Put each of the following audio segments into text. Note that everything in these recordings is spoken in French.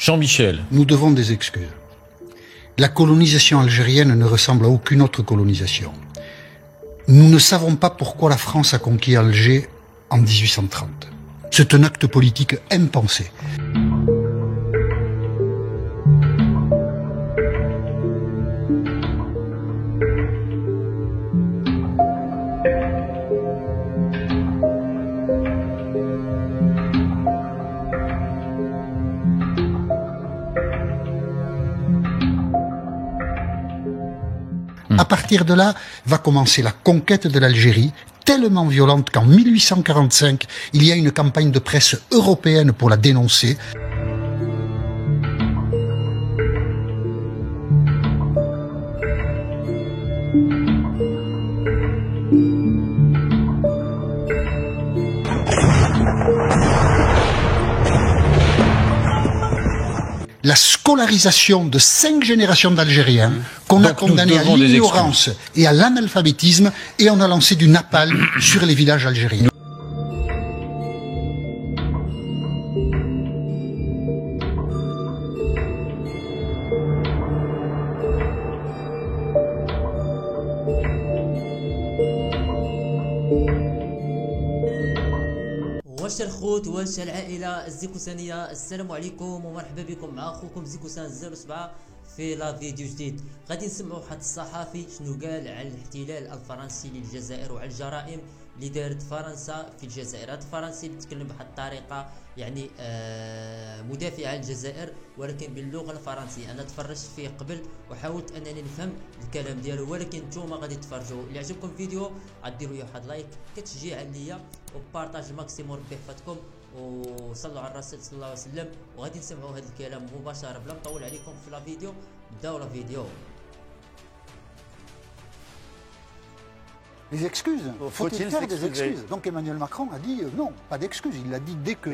Jean-Michel. Nous devons des excuses. La colonisation algérienne ne ressemble à aucune autre colonisation. Nous ne savons pas pourquoi la France a conquis Alger en 1830. C'est un acte politique impensé. À partir de là, va commencer la conquête de l'Algérie, tellement violente qu'en 1845, il y a une campagne de presse européenne pour la dénoncer. La scolarisation de 5 générations d'Algériens qu'on a condamnés à l'ignorance et à l'analphabétisme, et on a lancé du napalm sur les villages algériens. واش الخوت واش العائله الزيكوسانيه، السلام عليكم ومرحبا بكم مع اخوكم زيكوسان 07 في لا فيديو جديد. غادي نسمعوا واحد الصحفي شنو قال على الاحتلال الفرنسي للجزائر وعلى الجرائم اللي دارت فرنسا في الجزائر. هذا الفرنسي اللي تكلم بواحد الطريقه يعني مدافعه عن الجزائر ولكن باللغه الفرنسيه. انا تفرجت فيه قبل وحاولت انني نفهم الكلام ديالو، ولكن نتوما غادي تفرجوا. اللي عجبكم الفيديو غديروا لي واحد لايك كتشجيع ليا وبارطاج الماكسيموم بحفتكم وصلوا على الرسول صلى الله عليه وسلم. وغادي نسمعوا هذا الكلام مباشره بلا نطول عليكم في لا فيديو. نبداو لا فيديو. Les excuses, faut-il faire des excuses? Donc Emmanuel Macron a dit non, pas d'excuses. Il l'a dit dès que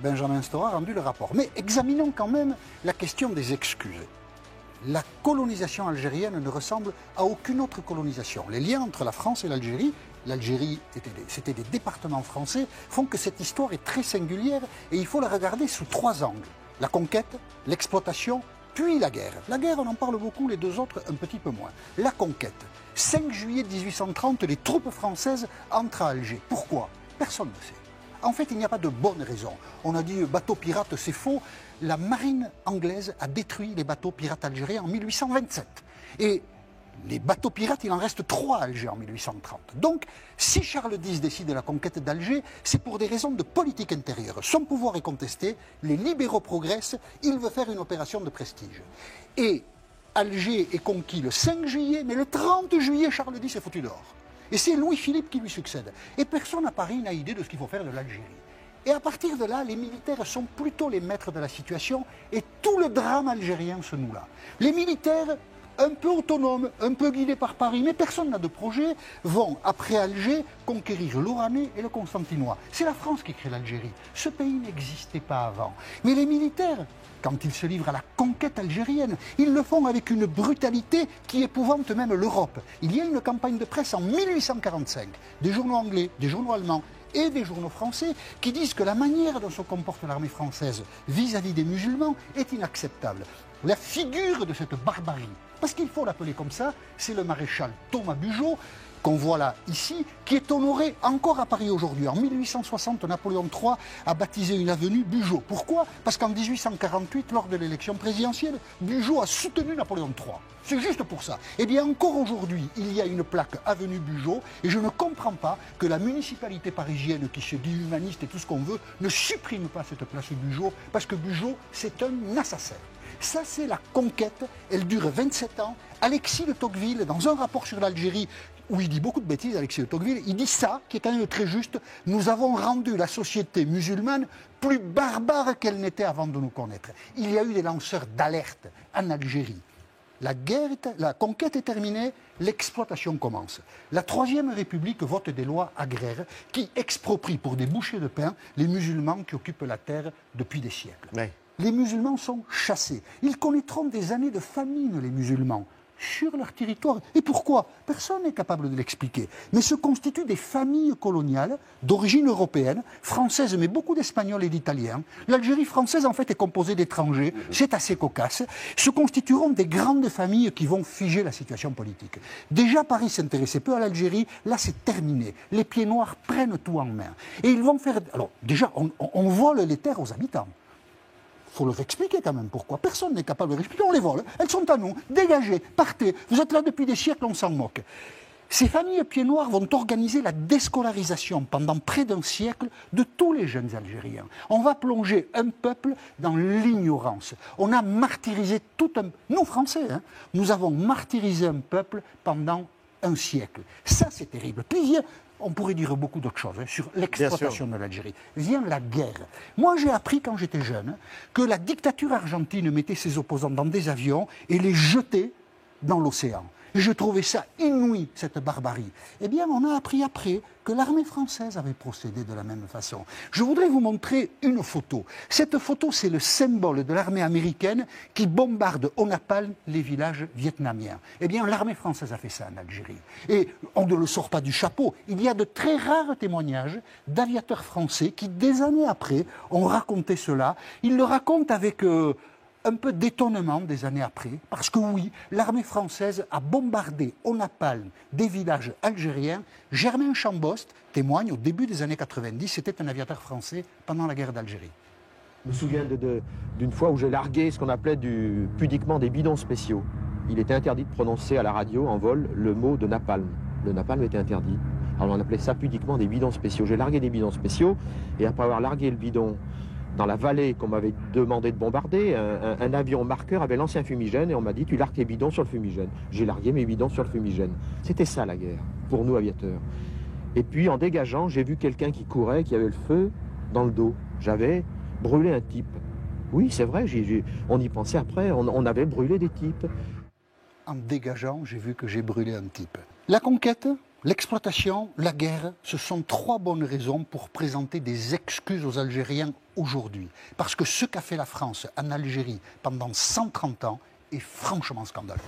Benjamin Stora a rendu le rapport. Mais examinons quand même la question des excuses. La colonisation algérienne ne ressemble à aucune autre colonisation. Les liens entre la France et l'Algérie, c'était des départements français, font que cette histoire est très singulière et il faut la regarder sous 3 angles. La conquête, l'exploitation, puis la guerre. La guerre, on en parle beaucoup, les 2 autres un petit peu moins. La conquête. 5 juillet 1830, les troupes françaises entrent à Alger. Pourquoi? Personne ne sait. En fait, il n'y a pas de bonne raison. On a dit bateau pirate, c'est faux. La marine anglaise a détruit les bateaux pirates algériens en 1827. Et les bateaux pirates, il en reste 3 à Alger en 1830. Donc, si Charles X décide la conquête d'Alger, c'est pour des raisons de politique intérieure. Son pouvoir est contesté, les libéraux progressent, il veut faire une opération de prestige. Et Alger est conquis le 5 juillet, mais le 30 juillet, Charles X est foutu dehors. Et c'est Louis-Philippe qui lui succède. Et personne à Paris n'a idée de ce qu'il faut faire de l'Algérie. Et à partir de là, les militaires sont plutôt les maîtres de la situation et tout le drame algérien se noue là. Les militaires, un peu autonomes, un peu guidés par Paris, mais personne n'a de projet, vont, après Alger, conquérir l'Oranais et le Constantinois. C'est la France qui crée l'Algérie. Ce pays n'existait pas avant. Mais les militaires, quand ils se livrent à la conquête algérienne, ils le font avec une brutalité qui épouvante même l'Europe. Il y a une campagne de presse en 1845, des journaux anglais, des journaux allemands et des journaux français qui disent que la manière dont se comporte l'armée française vis-à-vis des musulmans est inacceptable. La figure de cette barbarie, parce qu'il faut l'appeler comme ça, c'est le maréchal Thomas Bugeaud, qu'on voit là, ici, qui est honoré encore à Paris aujourd'hui. En 1860, Napoléon III a baptisé une avenue Bugeaud. Pourquoi? Parce qu'en 1848, lors de l'élection présidentielle, Bugeaud a soutenu Napoléon III. C'est juste pour ça. Eh bien, encore aujourd'hui, il y a une plaque avenue Bugeaud, et je ne comprends pas que la municipalité parisienne, qui se dit humaniste et tout ce qu'on veut, ne supprime pas cette place Bugeaud, parce que Bugeaud, c'est un assassin. Ça, c'est la conquête, elle dure 27 ans. Alexis de Tocqueville, dans un rapport sur l'Algérie, où il dit beaucoup de bêtises, Alexis de Tocqueville, il dit ça, qui est quand même très juste: nous avons rendu la société musulmane plus barbare qu'elle n'était avant de nous connaître. Il y a eu des lanceurs d'alerte en Algérie. La conquête est terminée, l'exploitation commence. La Troisième République vote des lois agraires qui exproprient pour des bouchées de pain les musulmans qui occupent la terre depuis des siècles. Oui. Les musulmans sont chassés. Ils connaîtront des années de famine, les musulmans. sur leur territoire. Et pourquoi? Personne n'est capable de l'expliquer. Mais se constituent des familles coloniales d'origine européenne, française, mais beaucoup d'Espagnols et d'Italiens. L'Algérie française, en fait, est composée d'étrangers. C'est assez cocasse. Se constitueront des grandes familles qui vont figer la situation politique. Déjà, Paris s'intéressait peu à l'Algérie. Là, c'est terminé. Les pieds noirs prennent tout en main. Et ils vont faire... Alors, déjà, on vole les terres aux habitants. Il faut leur expliquer quand même pourquoi. Personne n'est capable de leur expliquer. On les vole. Elles sont à nous. Dégagez, partez. Vous êtes là depuis des siècles, on s'en moque. Ces familles pieds noirs vont organiser la déscolarisation pendant près d'un siècle de tous les jeunes Algériens. On va plonger un peuple dans l'ignorance. On a martyrisé tout un... Nous, Français, hein, nous avons martyrisé un peuple pendant un siècle. Ça, c'est terrible. Puis on pourrait dire beaucoup d'autres choses sur l'exploitation de l'Algérie. Vient la guerre. Moi, j'ai appris quand j'étais jeune que la dictature argentine mettait ses opposants dans des avions et les jetait dans l'océan. Et je trouvais ça inouï, cette barbarie. Eh bien, on a appris après que l'armée française avait procédé de la même façon. Je voudrais vous montrer une photo. Cette photo, c'est le symbole de l'armée américaine qui bombarde au napalm les villages vietnamiens. Eh bien, l'armée française a fait ça en Algérie. Et on ne le sort pas du chapeau. Il y a de très rares témoignages d'aviateurs français qui, des années après, ont raconté cela. Ils le racontent avec... un peu d'étonnement des années après, parce que oui, l'armée française a bombardé au napalm des villages algériens. Germain Chambost témoigne au début des années 90, c'était un aviateur français pendant la guerre d'Algérie. Je me souviens d'une fois où j'ai largué ce qu'on appelait pudiquement des bidons spéciaux. Il était interdit de prononcer à la radio en vol le mot de napalm. Le napalm était interdit. Alors on appelait ça pudiquement des bidons spéciaux. J'ai largué des bidons spéciaux et après avoir largué le bidon dans la vallée qu'on m'avait demandé de bombarder, un avion marqueur avait lancé un fumigène et on m'a dit « tu largues tes bidons sur le fumigène ». J'ai largué mes bidons sur le fumigène. C'était ça la guerre, pour nous aviateurs. Et puis en dégageant, j'ai vu quelqu'un qui courait, qui avait le feu dans le dos. J'avais brûlé un type. Oui, c'est vrai, on y pensait après, on avait brûlé des types. En dégageant, j'ai vu que j'ai brûlé un type. La conquête, l'exploitation, la guerre, ce sont trois bonnes raisons pour présenter des excuses aux Algériens aujourd'hui. Parce que ce qu'a fait la France en Algérie pendant 130 ans est franchement scandaleux.